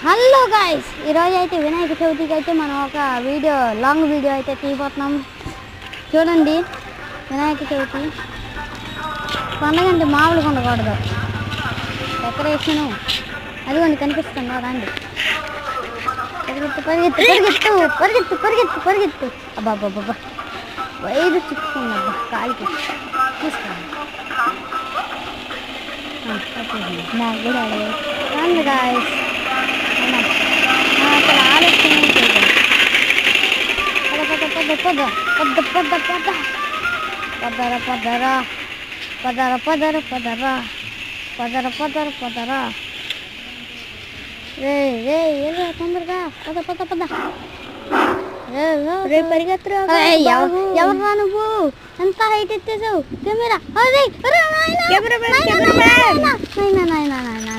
Hello guys, ఈరోజు అయితే వినాయక చవితికి అయితే మనం ఒక లాంగ్ వీడియో అయితే తీయబోతున్నాం. చూడండి, వినాయక చవితి పండగ అంటే మామూలుగా ఉండకూడదు. డెకరేషను అదిగోండి కనిపిస్తుందా, రండి. పరిగెత్తు పరిగెత్తు పరిగెత్తు పరిగెత్తు పరిగెత్తు పరిగెత్తు. అబ్బాబ్బాబ్బా, వైరు చిక్కుకుందబ్బా కాలికి. తీసుకోండి, నాకు కూడా అడగదు. రండి గాయ్స్, అసలు ఆలోచన పద పద పద పద పద పదర పదరా పదర పదర పదరా పదర పదర పదరా. రే రే ఏ తొందరగా పద పద పద. రే పరిగెత్తరా. ఎవర్రా నువ్వు? ఎంత హైట్ ఎత్తేసావు కెమెరా? నాయనా